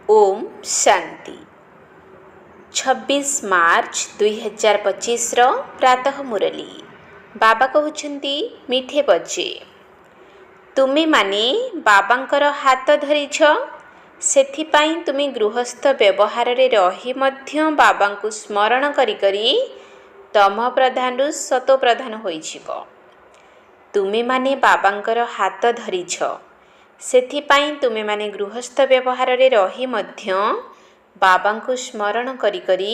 ओम शांति 26 मार्च 2025 प्रातः मुरली बाबा कहउछंती मीठे बच्चे तुमे माने बाबांकर हाथ धरिछ सेथिपाई तुमे गृहस्थ व्यवहार रे रही मध्य बाबांकु स्मरण करी करी तम प्रधान रु सतो प्रधान होइछिब। तुमे माने बाबांकर हाथ धरिछ सेथिपाई तुमे माने गृहस्थ व्यवहार रे रही मध्य बाबांकु स्मरण करी करी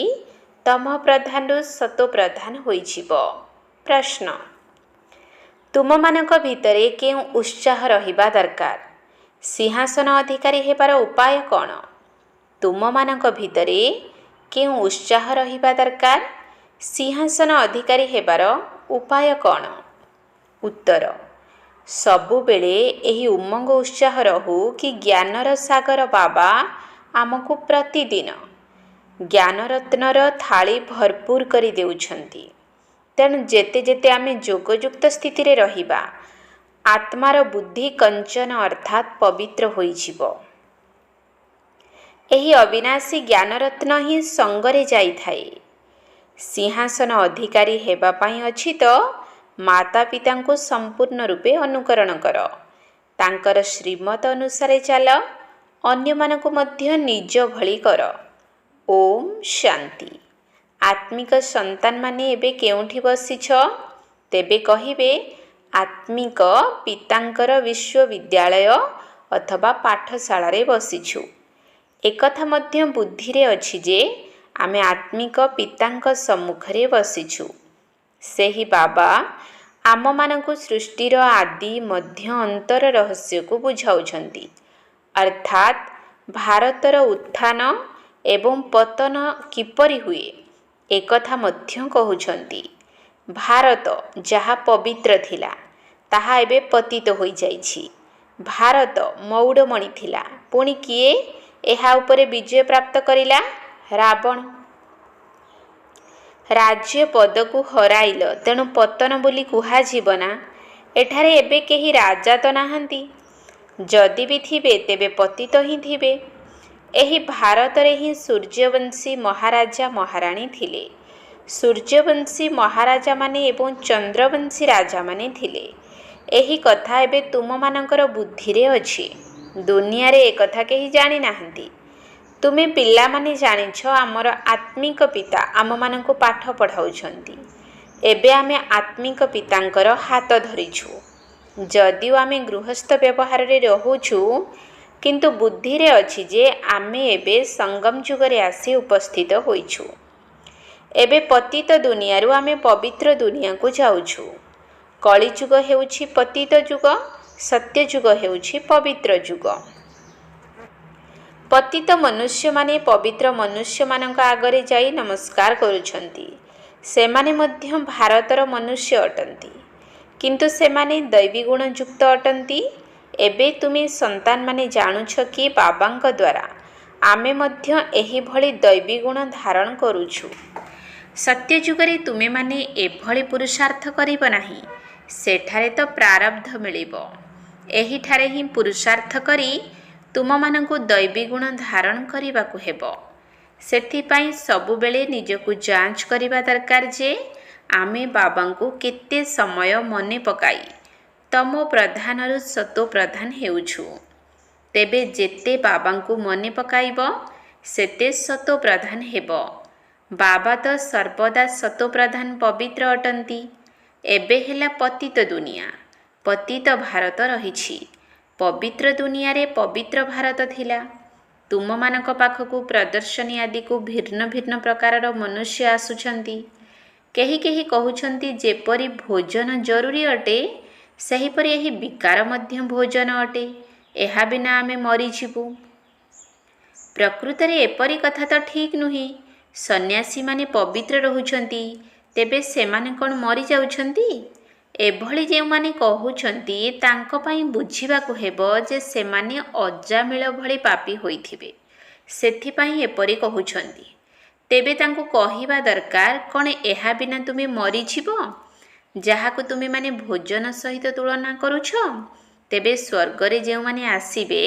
तम प्रधान रु सतो प्रधान होइछिब। प्रश्न तुम मानक भितरे केउ उत्साह रहिबा दरकार? सिंहासन अधिकारी हेबार उपाय कौन? तुम मानक भितरे केउ उत्साह रहिबा दरकार? सिंहासन अधिकारी हेबार उपाय कौन? उत्तर सबु बेले एही उमंग उत्साह रहू कि ज्ञानर सागर बाबा आमको प्रतिदिन ज्ञान रत्नर थाली भरपूर करी देउछंती। तेणु जेते जेते आमे जोगयुक्त स्थिति रे रहिबा आत्मार बुद्धि कंचन अर्थात पवित्र होइजिब। एही अविनाशी ज्ञान रत्न ही संगरे जाई थाए। सिंहासन अधिकारी हेबा पाई अछि तो माता पिता को संपूर्ण रूपे अनुकरण कर, तांकर श्रीमत अनुसारे चल, अन्य मानको मध्य निज भली कर। ओम शांति। आत्मिक संतान माने एबे केउठी बसिछ? तेबे कहिबे आत्मिक पितांकर विश्वविद्यालय अथवा पाठशाला रे बसिछु। एकथा मध्य बुद्धि रे अछि जे आमे आत्मिक पितांक सम्मुखरे बसिछु। सेही बाबा आम मानकु सृष्टिर आदि मध्य अंतर रहस्य को बुझाउछंती, अर्थात भारतर उत्थान एवं पतन किपरि हुए एकथा मध्य कहउछंती। भारत जहा पवित्र थिला ताहा एबे पतित होई जाइछि। भारत मौडमणि थिला, पुणी किए एहा उपरे विजय प्राप्त करिला? रावण। राज्य पद को हराइल तेणु पतन बोली कुहा जीवना। एठारे एबे केही राजा तो नाहंती, जदि भी थिबे तेबे पतित ही थिबे। एही भारत रे ही सूर्यवंशी महाराजा महाराणी थिले। सूर्यवंशी महाराजा माने एवं चंद्रवंशी राजा माने थिले। एही कथा एबे तुम मानकर बुद्धि रे अछि। दुनिया रे एकथा केही जानि नाहंती। तुमे पिल्ला माने जानिछ आमर आत्मिक पिता आम माननको पाठ पढ़ाउछंती। एबे आमे आत्मिक पितांकर हाथ धरिछु। जदिও आमे गृहस्थ व्यवहार रे रहुछु, किंतु बुद्धि रे अछि जे आमे एबे संगम जुग रे आसी उपस्थित होइछु। एबे पतित दुनिया रु आमे पवित्र दुनिया को जाउछु। कली जुग हेउछि पतित जुग, सत्य जुग हेउछि पवित्र जुग। पतित मनुष्य माने पवित्र मनुष्य मानक आगरे जाई नमस्कार करुछंती। सेमाने मध्य भारतर मनुष्य अटंती, किंतु सेमाने दैवी गुण युक्त अटंती। एबे तुमे संतान माने जानुछ कि बाबांक द्वारा आमे मध्य एही भली दैवी गुण धारण करूछु। सत्य जुगरे तुमे माने एभली पुरुषार्थ करिब नाही, सेठारे तो प्रारब्ध मिलिबो। एही ठारे ही पुरुषार्थ करी तुम मानंकु दैवी गुण धारण करिबाकु हेबो। सेथिपाई सबु बेले निजकु जांच करिबा दरकार जे आमे बाबांकु केते समय मने पकाई तमो प्रधानरु सतो प्रधान हेउछु। तेबे जेते बाबांकु मने पकाइबो सेते सतो प्रधान हेबो। बाबा तो सर्वदा सतो प्रधान पवित्र अटंती। एबे हेला पतित दुनिया, पतित भारत रहिछि। पवित्र दुनिया रे पवित्र भारत थिला। तुम मानक पाखकु प्रदर्शनी आदि को भिन्न भिन्न प्रकारर मनुष्य आसुछंती। केही केही कहउछंती जेपरि भोजन जरूरी अटे, सेहीपरि एही विकार मध्य भोजन अटे। एहा बिना आमे मरि जिबु। प्रकृत रे एपरि कथा तो ठीक नुही। सन्यासी माने पवित्र रहुछंती, तेबे सेमाने कोन मरि जाउछंती? एभली जे माने कहउछंती तांको पाई बुझिबाकु हेबो जे सेमाने अजामिल भली पापी होइथिबे, सेथिपाई एपरि कहउछंती। तेबे तांको कहिबा दरकार कोन एहा बिना तुमे मरि जिबो, जाहाकु तुमे माने भोजन सहित तुलना करूछ? तेबे स्वर्ग रे जे माने आसीबे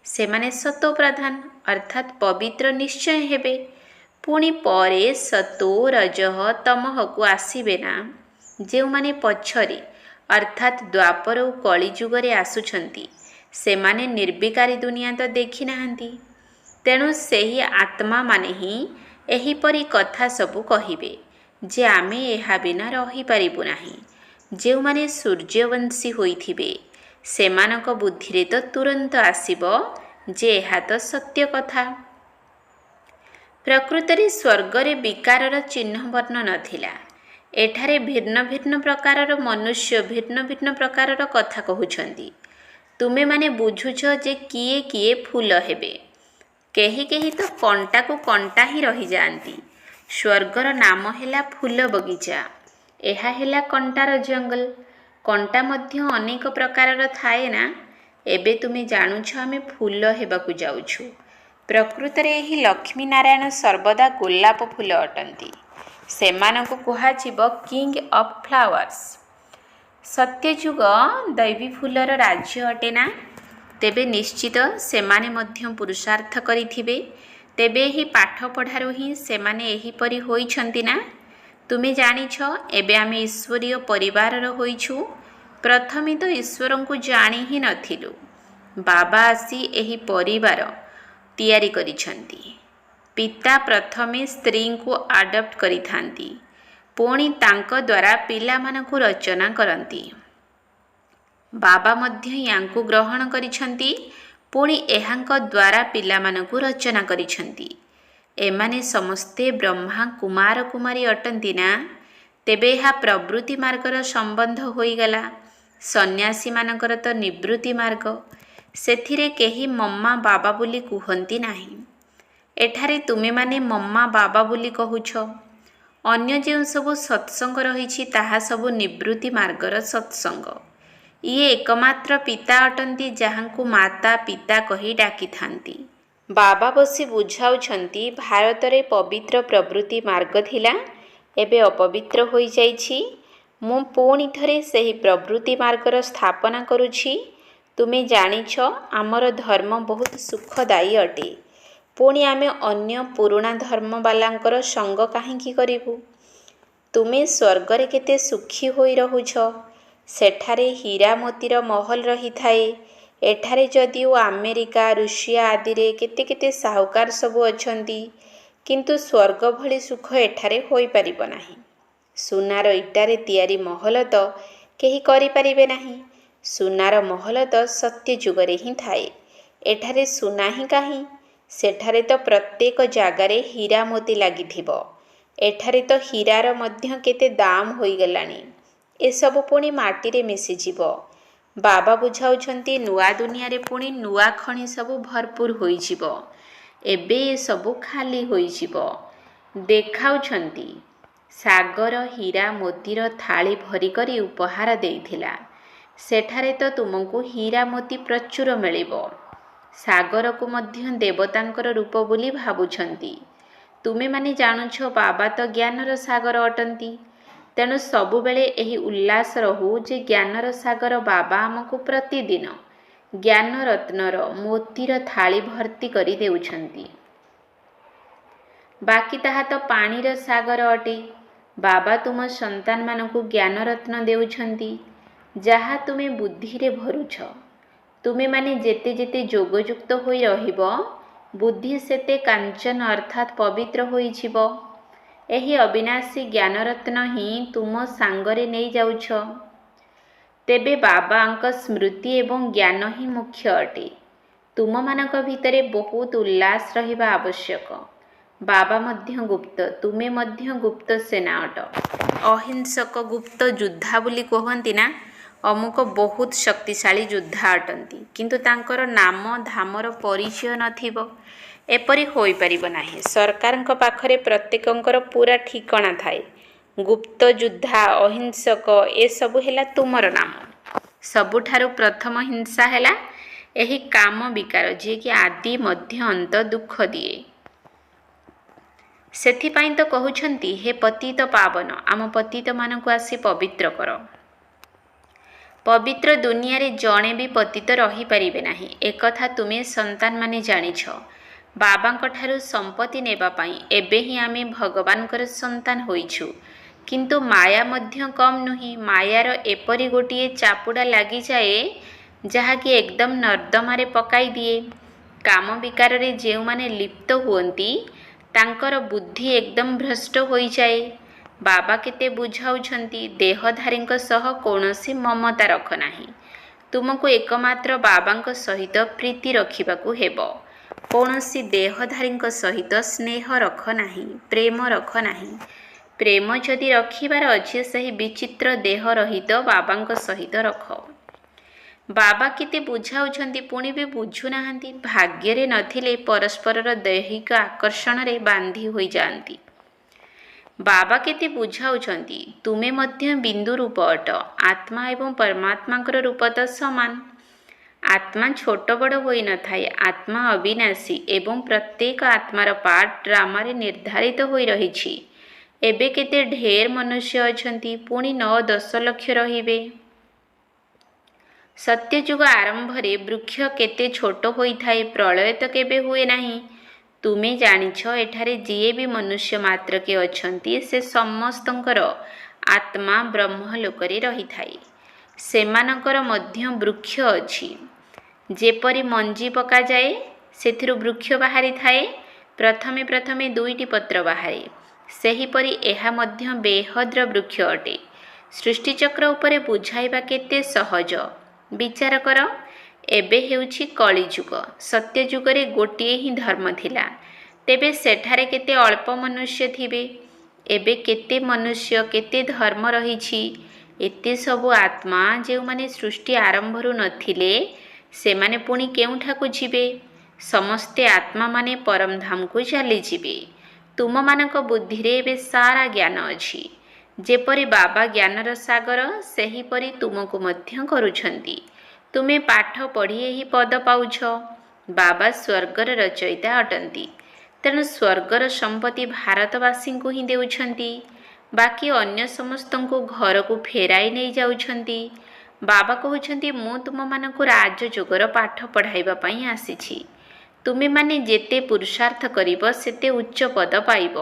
सेमाने सतो प्रधान अर्थात पवित्र निश्चय हेबे। पुणी परे सतो रजः तमह को आसीबे ना, जो माने पछरे अर्थात द्वापर और कलिजुगरे आसुछंती सेमाने निर्विकारी दुनिया तो देखी नाहंती। तेणु सेही आत्मा माने ही एहीपरि कथा सबु कहिबे जे आमे एहा बिना रही पारिबु नाही। जो माने सूर्यवंशी होइथिबे सेमानक बुद्धिरे तो तुरंत आसीबो जे एहा तो सत्य कथा। प्रकृतरे स्वर्गरे विकारर चिन्ह वर्ण नथिला। एठारे भिन्न भिन्न प्रकारर मनुष्य भिन्न भिन्न प्रकारर कथा कहउछंती। तुमे माने बुझुछ जे किए किए फूल हेबे, केही केही तो कंटा को कंटा ही रही जाती। स्वर्गर नाम हेला फूल बगीचा, एहा हेला कंटार जंगल। कंटा मध्य अनेक प्रकारर थाए ना। एबे तुमे जानुछ आमे फूल हेबाकु जाउछु। प्रकृतरे एही लक्ष्मी नारायण सर्वदा गोलाप फूल अटंती। सेमानकु कुहाजिबो किंग ऑफ फ्लावर्स। सत्यजुग दैवी फूलर राज्य अटेना। तेबे निश्चित सेमाने मध्य पुरुषार्थ करिथिबे। तेबे ही पाठ पढ़ारु ही सेमाने एहीपरि होइछंती ना। तुमे जानिछ एबे आमे ईश्वरीय परिवारर होइछु। प्रथमे तो ईश्वरंकु जानि ही नथिलु। बाबा आसी एही परिवार तैयारी करिछंती। पिता प्रथमे स्त्री को आडप्ट करिथांती, पुणी तांको द्वारा पिलामानकु रचना करंती। बाबा मध्य यांकु ग्रहण करिछंती, पुणी एहांको द्वारा पिलामानकु रचना करिछंती। एमाने समस्ते ब्रह्मा कुमार कुमारी अटंती ना। तेबे एहा प्रवृत्ति मार्गर संबंध होइगला। सन्यासी मानकर तो निवृत्ति मार्ग। सेथिरे केही मम्मा बाबा बोली कुहंती नाही। एठारे तुमे माने मम्मा बाबा बोली कहुछ। अन्य जे सबु सत्संग रहिछि ताहा सबु निवृत्ति मार्गर सत्संग। इए एकमात्र पिता अटंती जहांकु माता पिता कही डाकी थांती। बाबा बसी बुझाउछंती भारतरे पवित्र प्रवृत्ति मार्ग थिला, एबे अपवित्र होई जाइछि। मु पुणी थरे सेही प्रवृत्ति मार्गर स्थापना करुछि। तुमे जानिछ आमर धर्म बहुत सुखदायी अटे। पुणी आमे अन्य पुराणा धर्म बालांकर संग काहींकी करिबु। तुमे स्वर्गरे केते सुखी होई रहुछ। सेठारे हीरा मोतीर महल रही थाए। एठारे जदिओ अमेरिका रुषिया आदि रे केते केते साहुकार सबु अछंती, किंतु स्वर्ग भली सुख एठारे होई परिबो नाही। सुनार इटारे तियारी महल तो केही करि परिबे नाही। सुनार महल तो सत्य जुगरे ही थाए। एठारे सुना ही काहीं। सेठारे तो प्रत्येक जागारे हीरा मोती लागिथिबो। एठारे तो हीरार मध्य केते दाम होई गलानी। ए सब पुणी माटी रे मिसि जीवो। बाबा बुझाउछंती नुआ दुनिया रे पुणी नुआ खणी सबु भरपूर होई जीवो। एबे ए सबु खाली होई जीवो। देखाउछंती सागर हीरा मोतीर थाली भरी करी उपहार देइथिला। सेठारे तो तुमको हीरा मोती प्रचुर मिलिबो। सागर को मध्य देवतांकर रूप बोली भाबुछंती। तुमे माने जानुछ बाबा तो ज्ञानर सागर अटंती। तेणु सबुबेले एही उल्लास रहू जे ज्ञानर सागर बाबा आमको प्रतिदिन ज्ञान रत्नर मोतीर थाली भर्ती करी देउछंती। बाकी ताहा तो पानीर सागर अटे। बाबा तुम संतान मानकु ज्ञान रत्न देउछंती, जहा तुमे बुद्धि रे भरुछ। तुमे माने जेते जेते जोगयुक्त होई रहिबो, बुद्धि सेते कांचन अर्थात पवित्र होई जीवो। एही अविनाशी ज्ञान रत्न ही तुम सांगरे नहीं जाउछ। तेबे बाबांक स्मृति एवं ज्ञान ही मुख्य अटे। तुम मानक भितरे बहुत उल्लास रहिबा आवश्यक। बाबा मध्य गुप्त, तुमे मध्य गुप्त सेना अट। अहिंसक गुप्त योद्धा बोली कहंती ना। अमुक बहुत शक्तिशाली योद्धा अटंती, किंतु तांकर नाम धामर परिचय नथिबो। एपरि होई परिबो नाही। सरकारक पाखरे प्रत्येकंकर पूरा ठिकाना थाए। गुप्त योद्धा अहिंसक ए सबु हेला तुमर नाम। सबुठारु प्रथम हिंसा हेला एही काम विकार, जे कि आदि मध्य अंत दुख दिए। सेथिपाई तो कहउछंती हे पतित पावन, आम पतित मानकु आसी पवित्र कर। पवित्र दुनिया रे जणे भी पतित रही परिबे नाही। एकथा तुमे संतान माने जानिछ। ବାବାଙ୍କଠାରୁ ସମ୍ପତ୍ତି ନେବା ପାଇଁ ଏବେ ହିଁ ଆମେ ଭଗବାନଙ୍କର ସନ୍ତାନ ହୋଇଛୁ। କିନ୍ତୁ ମାୟା ମଧ୍ୟ କମ୍ ନୁହେଁ। ମାୟାର ଏପରି ଗୋଟିଏ ଚାପୁଡ଼ା ଲାଗିଯାଏ ଯାହାକି ଏକଦମ ନର୍ଦ୍ଦମାରେ ପକାଇ ଦିଏ। କାମ ବିକାରରେ ଯେଉଁମାନେ ଲିପ୍ତ ହୁଅନ୍ତି ତାଙ୍କର ବୁଦ୍ଧି ଏକଦମ ଭ୍ରଷ୍ଟ ହୋଇଯାଏ। ବାବା କେତେ ବୁଝାଉଛନ୍ତି, ଦେହଧାରୀଙ୍କ ସହ କୌଣସି ମମତା ରଖ ନାହିଁ। ତୁମକୁ ଏକମାତ୍ର ବାବାଙ୍କ ସହିତ ପ୍ରୀତି ରଖିବାକୁ ହେବ। କୌଣସି ଦେହଧାରୀଙ୍କ ସହିତ ସ୍ନେହ ରଖ ନାହିଁ, ପ୍ରେମ ରଖ ନାହିଁ। ପ୍ରେମ ଯଦି ରଖିବାର ଅଛି ସେହି ବିଚିତ୍ର ଦେହ ରହିତ ବାବାଙ୍କ ସହିତ ରଖ। ବାବା କେତେ ବୁଝାଉଛନ୍ତି ପୁଣି ବି ବୁଝୁନାହାନ୍ତି। ଭାଗ୍ୟରେ ନଥିଲେ ପରସ୍ପରର ଦୈହିକ ଆକର୍ଷଣରେ ବାନ୍ଧି ହୋଇଯାଆନ୍ତି। ବାବା କେତେ ବୁଝାଉଛନ୍ତି, ତୁମେ ମଧ୍ୟ ବିନ୍ଦୁ ରୂପ ଅଟ। ଆତ୍ମା ଏବଂ ପରମାତ୍ମାଙ୍କର ରୂପ ତ ସମାନ। ଆତ୍ମା ଛୋଟ ବଡ଼ ହୋଇନଥାଏ। ଆତ୍ମା ଅବିନାଶୀ ଏବଂ ପ୍ରତ୍ୟେକ ଆତ୍ମାର ପାର୍ଟ ଡ୍ରାମାରେ ନିର୍ଦ୍ଧାରିତ ହୋଇ ରହିଛି। ଏବେ କେତେ ଢେର ମନୁଷ୍ୟ ଅଛନ୍ତି, ପୁଣି 9-10 ଲକ୍ଷ ରହିବେ। ସତ୍ୟଯୁଗ ଆରମ୍ଭରେ ବୃକ୍ଷ କେତେ ଛୋଟ ହୋଇଥାଏ, ପ୍ରଳୟ ତ କେବେ ହୁଏ ନାହିଁ। ତୁମେ ଜାଣିଛ ଏଠାରେ ଯିଏ ବି ମନୁଷ୍ୟ ମାତ୍ରକେ ଅଛନ୍ତି ସେ ସମସ୍ତଙ୍କର ଆତ୍ମା ବ୍ରହ୍ମଲୋକରେ ରହିଥାଏ। ସେମାନଙ୍କର ମଧ୍ୟ ବୃକ୍ଷ ଅଛି। ଯେପରି ମଞ୍ଜି ପକାଯାଏ ସେଥିରୁ ବୃକ୍ଷ ବାହାରିଥାଏ। ପ୍ରଥମେ 2ଟି ପତ୍ର ବାହାରେ। ସେହିପରି ଏହା ମଧ୍ୟ ବେହଦ୍ର ବୃକ୍ଷ ଅଟେ। ସୃଷ୍ଟିଚକ୍ର ଉପରେ ବୁଝାଇବା କେତେ ସହଜ। ବିଚାର କର, ଏବେ ହେଉଛି କଳିଯୁଗ। ସତ୍ୟଯୁଗରେ ଗୋଟିଏ ହିଁ ଧର୍ମ ଥିଲା। ତେବେ ସେଠାରେ କେତେ ଅଳ୍ପ ମନୁଷ୍ୟ ଥିବେ। ଏବେ କେତେ ମନୁଷ୍ୟ, କେତେ ଧର୍ମ ରହିଛି। ଏତେ ସବୁ ଆତ୍ମା ଯେଉଁମାନେ ସୃଷ୍ଟି ଆରମ୍ଭରୁ ନଥିଲେ ସେମାନେ ପୁଣି କେଉଁଠାକୁ ଯିବେ? ସମସ୍ତେ ଆତ୍ମାମାନେ ପରମଧାମକୁ ଚାଲିଯିବେ। ତୁମମାନଙ୍କ ବୁଦ୍ଧିରେ ଏବେ ସାରା ଜ୍ଞାନ ଅଛି। ଯେପରି ବାବା ଜ୍ଞାନର ସାଗର ସେହିପରି ତୁମକୁ ମଧ୍ୟ କରୁଛନ୍ତି। ତୁମେ ପାଠ ପଢ଼ି ଏହି ପଦ ପାଉଛ। ବାବା ସ୍ୱର୍ଗର ରଚୟିତା ଅଟନ୍ତି। ତେଣୁ ସ୍ୱର୍ଗର ସମ୍ପତ୍ତି ଭାରତବାସୀଙ୍କୁ ହିଁ ଦେଉଛନ୍ତି। ବାକି ଅନ୍ୟ ସମସ୍ତଙ୍କୁ ଘରକୁ ଫେରାଇ ନେଇ ଯାଉଛନ୍ତି। ବାବା କହୁଛନ୍ତି, ମୁଁ ତୁମମାନଙ୍କୁ ରାଜଯୋଗର ପାଠ ପଢ଼ାଇବା ପାଇଁ ଆସିଛି। ତୁମେମାନେ ଯେତେ ପୁରୁଷାର୍ଥ କରିବ ସେତେ ଉଚ୍ଚ ପଦ ପାଇବ।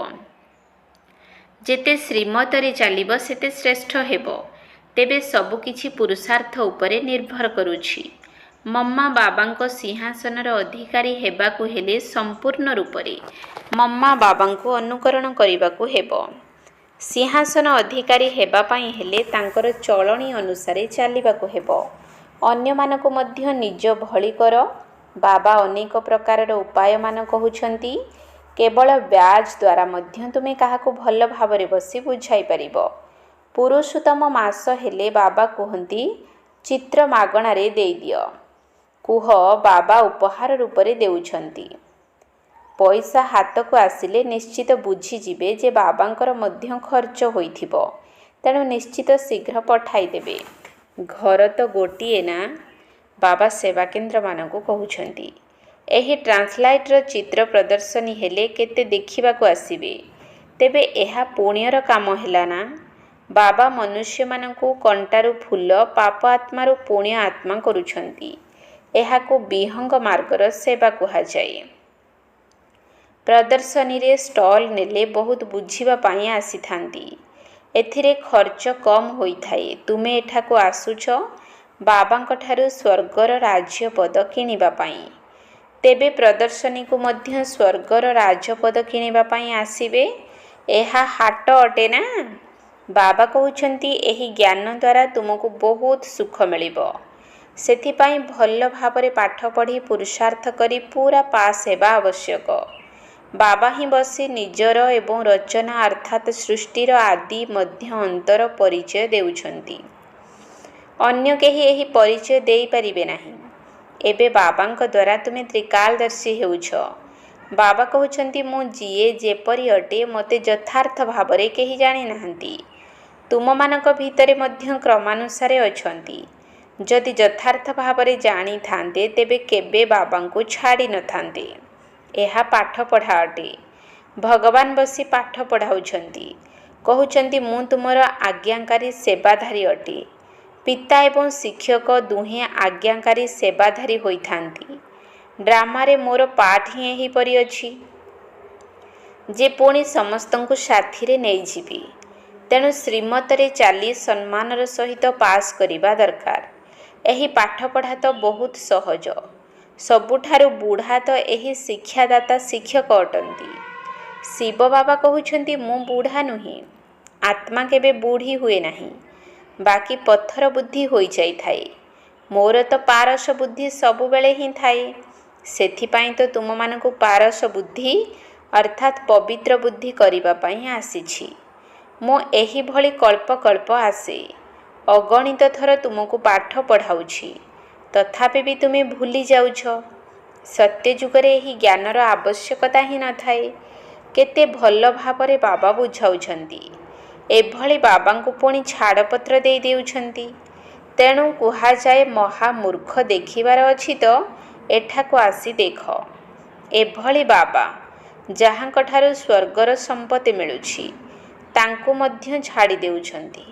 ଯେତେ ଶ୍ରୀମତରେ ଚାଲିବ ସେତେ ଶ୍ରେଷ୍ଠ ହେବ। ତେବେ ସବୁକିଛି ପୁରୁଷାର୍ଥ ଉପରେ ନିର୍ଭର କରୁଛି। ମମ୍ମା ବାବାଙ୍କ ସିଂହାସନର ଅଧିକାରୀ ହେବାକୁ ହେଲେ ସମ୍ପୂର୍ଣ୍ଣ ରୂପରେ ମମ୍ମା ବାବାଙ୍କୁ ଅନୁକରଣ କରିବାକୁ ହେବ। ସିଂହାସନ ଅଧିକାରୀ ହେବା ପାଇଁ ହେଲେ ତାଙ୍କର ଚଳଣି ଅନୁସାରେ ଚାଲିବାକୁ ହେବ। ଅନ୍ୟମାନଙ୍କୁ ମଧ୍ୟ ନିଜ ଭଳି କର। ବାବା ଅନେକ ପ୍ରକାରର ଉପାୟମାନ କହୁଛନ୍ତି। କେବଳ ବ୍ୟାଜ ଦ୍ୱାରା ମଧ୍ୟ ତୁମେ କାହାକୁ ଭଲ ଭାବରେ ବସି ବୁଝାଇ ପାରିବ। ପୁରୁଷୋତ୍ତମ ମାସ ହେଲେ ବାବା କୁହନ୍ତି, ଚିତ୍ର ମାଗଣାରେ ଦେଇଦିଅ। କୁହ, ବାବା ଉପହାର ରୂପରେ ଦେଉଛନ୍ତି। ପଇସା ହାତକୁ ଆସିଲେ ନିଶ୍ଚିତ ବୁଝିଯିବେ ଯେ ବାବାଙ୍କର ମଧ୍ୟ ଖର୍ଚ୍ଚ ହୋଇଥିବ। ତେଣୁ ନିଶ୍ଚିତ ଶୀଘ୍ର ପଠାଇ ଦେବେ। ଘର ତ ଗୋଟିଏ ନା, ବାବା ସେବାକେନ୍ଦ୍ରମାନଙ୍କୁ କହୁଛନ୍ତି। ଏହି ଟ୍ରାନ୍ସଲାଇଟ୍ର ଚିତ୍ର ପ୍ରଦର୍ଶନୀ ହେଲେ କେତେ ଦେଖିବାକୁ ଆସିବେ। ତେବେ ଏହା ପୁଣ୍ୟର କାମ ହେଲା ନା। ବାବା ମନୁଷ୍ୟମାନଙ୍କୁ କଣ୍ଟାରୁ ଫୁଲ, ପାପ ଆତ୍ମାରୁ ପୁଣ୍ୟ ଆତ୍ମା କରୁଛନ୍ତି। ଏହାକୁ ବିହଙ୍ଗ ମାର୍ଗର ସେବା କୁହାଯାଏ। ପ୍ରଦର୍ଶନୀରେ ଷ୍ଟଲ୍ ନେଲେ ବହୁତ ବୁଝିବା ପାଇଁ ଆସିଥାନ୍ତି। ଏଥିରେ ଖର୍ଚ୍ଚ କମ୍ ହୋଇଥାଏ। ତୁମେ ଏଠାକୁ ଆସୁଛ ବାବାଙ୍କଠାରୁ ସ୍ୱର୍ଗର ରାଜ୍ୟପଦ କିଣିବା ପାଇଁ। ତେବେ ପ୍ରଦର୍ଶନୀକୁ ମଧ୍ୟ ସ୍ୱର୍ଗର ରାଜପଦ କିଣିବା ପାଇଁ ଆସିବେ। ଏହା ହାଟ ଅଟେ ନା। ବାବା କହୁଛନ୍ତି, ଏହି ଜ୍ଞାନ ଦ୍ୱାରା ତୁମକୁ ବହୁତ ସୁଖ ମିଳିବ। ସେଥିପାଇଁ ଭଲ ଭାବରେ ପାଠ ପଢ଼ି ପୁରୁଷାର୍ଥ କରି ପୁରା ପାସ୍ ହେବା ଆବଶ୍ୟକ। ବାବା ହିଁ ବସି ନିଜର ଏବଂ ରଚନା ଅର୍ଥାତ୍ ସୃଷ୍ଟିର ଆଦି ମଧ୍ୟ ଅନ୍ତର ପରିଚୟ ଦେଉଛନ୍ତି। ଅନ୍ୟ କେହି ଏହି ପରିଚୟ ଦେଇପାରିବେ ନାହିଁ। ଏବେ ବାବାଙ୍କ ଦ୍ୱାରା ତୁମେ ତ୍ରିକାଳଦର୍ଶୀ ହେଉଛ। ବାବା କହୁଛନ୍ତି, ମୁଁ ଯିଏ ଯେପରି ଅଟେ ମୋତେ ଯଥାର୍ଥ ଭାବରେ କେହି ଜାଣିନାହାନ୍ତି। ତୁମମାନଙ୍କ ଭିତରେ ମଧ୍ୟ କ୍ରମାନୁସାରେ ଅଛନ୍ତି। ଯଦି ଯଥାର୍ଥ ଭାବରେ ଜାଣିଥାନ୍ତେ ତେବେ କେବେ ବାବାଙ୍କୁ ଛାଡ଼ି ନଥାନ୍ତେ। ଏହା ପାଠପଢ଼ା ଅଟେ। ଭଗବାନ ବସି ପାଠ ପଢ଼ାଉଛନ୍ତି। କହୁଛନ୍ତି, ମୁଁ ତୁମର ଆଜ୍ଞାକାରୀ ସେବାଧାରୀ ଅଟେ। ପିତା ଏବଂ ଶିକ୍ଷକ ଦୁହେଁ ଆଜ୍ଞାକାରୀ ସେବାଧାରୀ ହୋଇଥାନ୍ତି। ଡ୍ରାମାରେ ମୋର ପାର୍ଟ ହିଁ ଏହିପରି ଅଛି ଯେ ପୁଣି ସମସ୍ତଙ୍କୁ ସାଥିରେ ନେଇଯିବି। ତେଣୁ ଶ୍ରୀମତରେ ଚାଲି ସମ୍ମାନର ସହିତ ପାସ୍ କରିବା ଦରକାର। ଏହି ପାଠପଢ଼ା ତ ବହୁତ ସହଜ। ସବୁଠାରୁ ବୁଢ଼ା ତ ଏହି ଶିକ୍ଷାଦାତା ଶିକ୍ଷକ ଅଟନ୍ତି। ଶିବ ବାବା କହୁଛନ୍ତି, ମୁଁ ବୁଢ଼ା ନୁହେଁ। ଆତ୍ମା କେବେ ବୁଢ଼ୀ ହୁଏ ନାହିଁ, ବାକି ପଥର ବୁଦ୍ଧି ହୋଇଯାଇଥାଏ। ମୋର ତ ପାରସ ବୁଦ୍ଧି ସବୁବେଳେ ହିଁ ଥାଏ। ସେଥିପାଇଁ ତ ତୁମମାନଙ୍କୁ ପାରସ ବୁଦ୍ଧି ଅର୍ଥାତ୍ ପବିତ୍ର ବୁଦ୍ଧି କରିବା ପାଇଁ ଆସିଛି। ମୁଁ ଏହିଭଳି କଳ୍ପ କଳ୍ପ ଆସେ, ଅଗଣିତ ଥର ତୁମକୁ ପାଠ ପଢ଼ାଉଛି, ତଥାପି ବି ତୁମେ ଭୁଲି ଯାଉଛ। ସତ୍ୟଯୁଗରେ ଏହି ଜ୍ଞାନର ଆବଶ୍ୟକତା ହିଁ ନଥାଏ। କେତେ ଭଲ ଭାବରେ ବାବା ବୁଝାଉଛନ୍ତି। ଏଭଳି ବାବାଙ୍କୁ ପୁଣି ଛାଡ଼ପତ୍ର ଦେଇ ଦେଉଛନ୍ତି। ତେଣୁ କୁହାଯାଏ, ମହାମୂର୍ଖ ଦେଖିବାର ଅଛି ତ ଏଠାକୁ ଆସି ଦେଖ। ଏଭଳି ବାବା ଯାହାଙ୍କଠାରୁ ସ୍ୱର୍ଗର ସମ୍ପତ୍ତି ମିଳୁଛି, ତାଙ୍କୁ ମଧ୍ୟ ଛାଡ଼ି ଦେଉଛନ୍ତି।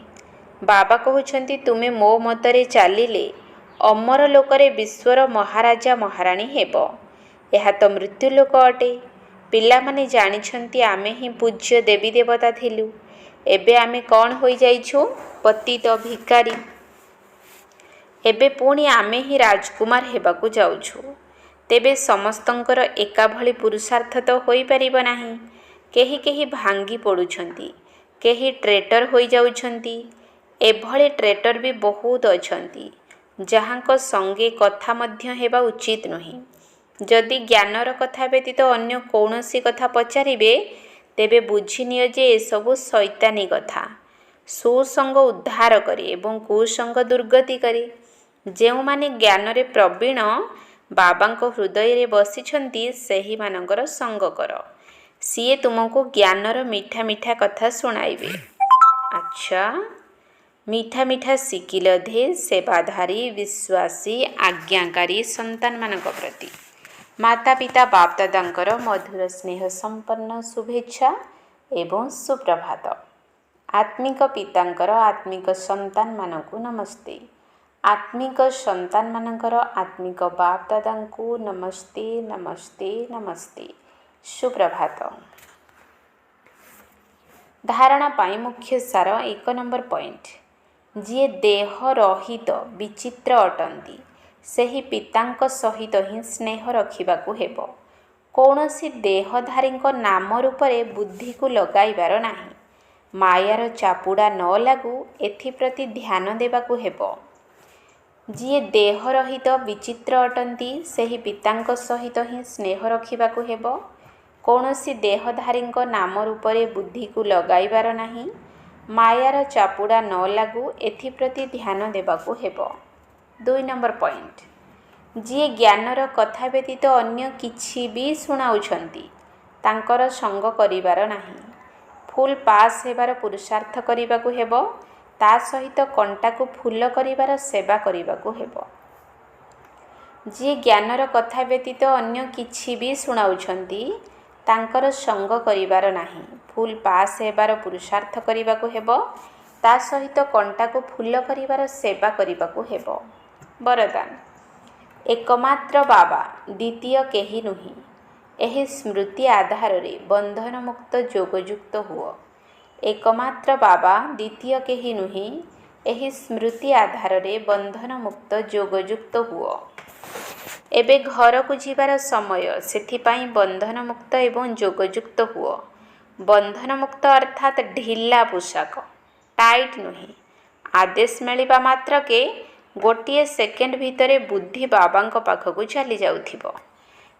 ବାବା କହୁଛନ୍ତି, ତୁମେ ମୋ ମତରେ ଚାଲିଲେ ଅମର ଲୋକରେ ବିଶ୍ୱର ମହାରାଜା ମହାରାଣୀ ହେବ। ଏହା ତ ମୃତ୍ୟୁଲୋକ ଅଟେ। ପିଲାମାନେ ଜାଣିଛନ୍ତି ଆମେ ହିଁ ପୂଜ୍ୟ ଦେବୀ ଦେବତା ଥିଲୁ। ଏବେ ଆମେ କ'ଣ ହୋଇଯାଇଛୁ? ପତିତ ଭିକାରୀ। ଏବେ ପୁଣି ଆମେ ହିଁ ରାଜକୁମାର ହେବାକୁ ଯାଉଛୁ। ତେବେ ସମସ୍ତଙ୍କର ଏକାଭଳି ପୁରୁଷାର୍ଥ ତ ହୋଇପାରିବ ନାହିଁ। କେହି କେହି ଭାଙ୍ଗି ପଡ଼ୁଛନ୍ତି, କେହି ଟ୍ରେଟର ହୋଇଯାଉଛନ୍ତି। ଏଭଳି ଟ୍ରେଟର ବି ବହୁତ ଅଛନ୍ତି, ଯାହାଙ୍କ ସଙ୍ଗେ କଥା ମଧ୍ୟ ହେବା ଉଚିତ ନୁହେଁ। ଯଦି ଜ୍ଞାନର କଥା ବ୍ୟତୀତ ଅନ୍ୟ କୌଣସି କଥା ପଚାରିବେ, ତେବେ ବୁଝିନିଅ ଯେ ଏସବୁ ଶୈତାନୀ କଥା। ସୁସଙ୍ଗ ଉଦ୍ଧାର କରେ ଏବଂ କୁସଙ୍ଗ ଦୁର୍ଗତି କରେ। ଯେଉଁମାନେ ଜ୍ଞାନରେ ପ୍ରବୀଣ ବାବାଙ୍କ ହୃଦୟରେ ବସିଛନ୍ତି, ସେହିମାନଙ୍କର ସଙ୍ଗ କର। ସିଏ ତୁମକୁ ଜ୍ଞାନର ମିଠା ମିଠା କଥା ଶୁଣାଇବେ। ଆଚ୍ଛା, ମିଠା ମିଠା ଶିଖିଲ ଧେ ସେବାଧାରୀ, ବିଶ୍ୱାସୀ, ଆଜ୍ଞାକାରୀ ସନ୍ତାନମାନଙ୍କ ପ୍ରତି ମାତା ପିତା ବାପଦାଦାଙ୍କର ମଧୁର ସ୍ନେହ ସମ୍ପନ୍ନ ଶୁଭେଚ୍ଛା ଏବଂ ସୁପ୍ରଭାତ। ଆତ୍ମିକ ପିତାଙ୍କର ଆତ୍ମିକ ସନ୍ତାନମାନଙ୍କୁ ନମସ୍ତେ। ଆତ୍ମିକ ସନ୍ତାନମାନଙ୍କର ଆତ୍ମିକ ବାପଦାଦାଙ୍କୁ ନମସ୍ତେ ନମସ୍ତେ ନମସ୍ତେ। ସୁପ୍ରଭାତ। ଧାରଣା ପାଇଁ ମୁଖ୍ୟ ସାର 1 ନମ୍ବର ପଏଣ୍ଟ। ଯିଏ ଦେହ ରହିତ ବିଚିତ୍ର ଅଟନ୍ତି, ସେହି ପିତାଙ୍କ ସହିତ ହିଁ ସ୍ନେହ ରଖିବାକୁ ହେବ। କୌଣସି ଦେହଧାରୀଙ୍କ ନାମ ରୂପରେ ବୁଦ୍ଧିକୁ ଲଗାଇବାର ନାହିଁ। ମାୟାର ଚାପୁଡ଼ା ନ ଲାଗୁ, ଏଥିପ୍ରତି ଧ୍ୟାନ ଦେବାକୁ ହେବ। ଯିଏ ଦେହ ରହିତ ବିଚିତ୍ର ଅଟନ୍ତି, ସେହି ପିତାଙ୍କ ସହିତ ହିଁ ସ୍ନେହ ରଖିବାକୁ ହେବ। କୌଣସି ଦେହଧାରୀଙ୍କ ନାମ ରୂପରେ ବୁଦ୍ଧିକୁ ଲଗାଇବାର ନାହିଁ। ମାୟାର ଚାପୁଡ଼ା ନ ଲାଗୁ, ଏଥିପ୍ରତି ଧ୍ୟାନ ଦେବାକୁ ହେବ। 2 ନମ୍ବର ପଏଣ୍ଟ। ଯିଏ ଜ୍ଞାନର କଥା ବ୍ୟତୀତ ଅନ୍ୟ କିଛି ବି ଶୁଣାଉଛନ୍ତି, ତାଙ୍କର ସଙ୍ଗ କରିବାର ନାହିଁ। ଫୁଲ୍ ପାସ୍ ହେବାର ପୁରୁଷାର୍ଥ କରିବାକୁ ହେବ। ତା ସହିତ କଣ୍ଟାକୁ ଫୁଲ କରିବାର ସେବା କରିବାକୁ ହେବ। ଯିଏ ଜ୍ଞାନର କଥା ବ୍ୟତୀତ ଅନ୍ୟ କିଛି ବି ଶୁଣାଉଛନ୍ତି, ତାଙ୍କର ସଙ୍ଗ କରିବାର ନାହିଁ। ଫୁଲ୍ ପାସ୍ ହେବାର ପୁରୁଷାର୍ଥ କରିବାକୁ ହେବ। ତା ସହିତ କଣ୍ଟାକୁ ଫୁଲ କରିବାର ସେବା କରିବାକୁ ହେବ। ବରଦାନ। ଏକମାତ୍ର ବାବା, ଦ୍ୱିତୀୟ କେହି ନୁହେଁ। ଏହି ସ୍ମୃତି ଆଧାରରେ ବନ୍ଧନମୁକ୍ତ ଯୋଗଯୁକ୍ତ ହୁଅ। ଏକମାତ୍ର ବାବା, ଦ୍ୱିତୀୟ କେହି ନୁହେଁ। ଏହି ସ୍ମୃତି ଆଧାରରେ ବନ୍ଧନମୁକ୍ତ ଯୋଗଯୁକ୍ତ ହୁଅ। ଏବେ ଘରକୁ ଯିବାର ସମୟ, ସେଥିପାଇଁ ବନ୍ଧନମୁକ୍ତ ଏବଂ ଯୋଗଯୁକ୍ତ ହୁଅ। ବନ୍ଧନମୁକ୍ତ ଅର୍ଥାତ୍ ଢିଲା ପୋଷାକ, ଟାଇଟ୍ ନୁହେଁ। ଆଦେଶ ମିଳିବା ମାତ୍ରକେ ଗୋଟିଏ ସେକେଣ୍ଡ ଭିତରେ ବୁଦ୍ଧି ବାବାଙ୍କ ପାଖକୁ ଚାଲି ଯାଉଥିବ।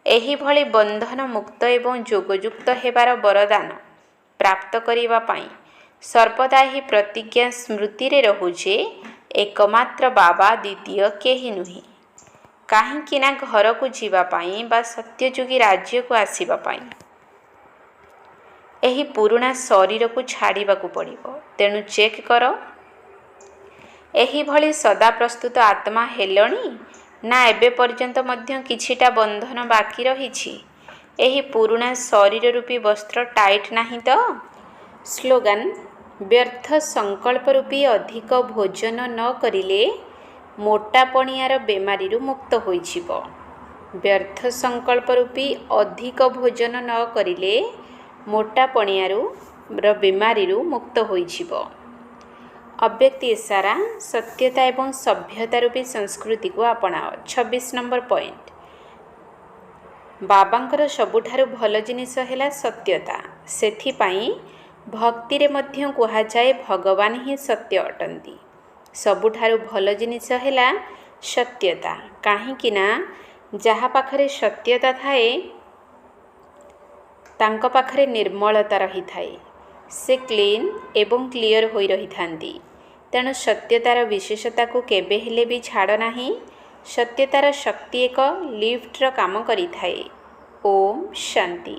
ଏହିଭଳି ବନ୍ଧନମୁକ୍ତ ଏବଂ ଯୋଗଯୁକ୍ତ ହେବାର ବରଦାନ ପ୍ରାପ୍ତ କରିବା ପାଇଁ ସର୍ବଦା ଏହି ପ୍ରତିଜ୍ଞା ସ୍ମୃତିରେ ରହୁ ଯେ ଏକମାତ୍ର ବାବା, ଦ୍ୱିତୀୟ କେହି ନୁହେଁ। କାହିଁକି ନା ଘରକୁ ଯିବା ପାଇଁ ବା ସତ୍ୟଯୁଗୀ ରାଜ୍ୟକୁ ଆସିବା ପାଇଁ ଏହି ପୁରୁଣା ଶରୀରକୁ ଛାଡ଼ିବାକୁ ପଡ଼ିବ। ତେଣୁ ଚେକ୍ କର, ଏହିଭଳି ସଦା ପ୍ରସ୍ତୁତ ଆତ୍ମା ହେଲଣି ନା ଏବେ ପର୍ଯ୍ୟନ୍ତ ମଧ୍ୟ କିଛିଟା ବନ୍ଧନ ବାକି ରହିଛି? ଏହି ପୁରୁଣା ଶରୀର ରୂପୀ ବସ୍ତ୍ର ଟାଇଟ୍ ନାହିଁ ତ? ସ୍ଲୋଗାନ। ବ୍ୟର୍ଥ ସଂକଳ୍ପ ରୂପୀ ଅଧିକ ଭୋଜନ ନ କରିଲେ ମୋଟାପଣିଆର ବେମାରୀରୁ ମୁକ୍ତ ହୋଇଯିବ। ବ୍ୟର୍ଥ ସଂକଳ୍ପ ରୂପୀ ଅଧିକ ଭୋଜନ ନ କରିଲେ ମୋଟାପଣିଆରୁ ବିମାରୀରୁ ମୁକ୍ତ ହୋଇଯିବ। ଅବ୍ୟକ୍ତି ଇଶାରା ସତ୍ୟତା ଏବଂ ସଭ୍ୟତା ରୂପୀ ସଂସ୍କୃତିକୁ ଆପଣାଅ। 26 ନମ୍ବର ପଏଣ୍ଟ। ବାବାଙ୍କର ସବୁଠାରୁ ଭଲ ଜିନିଷ ହେଲା ସତ୍ୟତା। ସେଥିପାଇଁ ଭକ୍ତିରେ ମଧ୍ୟ କୁହାଯାଏ ଭଗବାନ ହିଁ ସତ୍ୟ ଅଟନ୍ତି। ସବୁଠାରୁ ଭଲ ଜିନିଷ ହେଲା ସତ୍ୟତା। କାହିଁକି ନା ଯାହା ପାଖରେ ସତ୍ୟତା ଥାଏ ତାଙ୍କ ପାଖରେ ନିର୍ମଳତା ରହିଥାଏ। ସେ କ୍ଲିନ୍ ଏବଂ କ୍ଲିଅର ହୋଇ ରହିଥାନ୍ତି। ତେଣୁ ସତ୍ୟତାର ବିଶେଷତାକୁ କେବେ ହେଲେ ବି ଛାଡ଼ ନାହିଁ। ସତ୍ୟତାର ଶକ୍ତି ଏକ ଲିଫ୍ଟର କାମ କରିଥାଏ। ଓମ୍ ଶାନ୍ତି।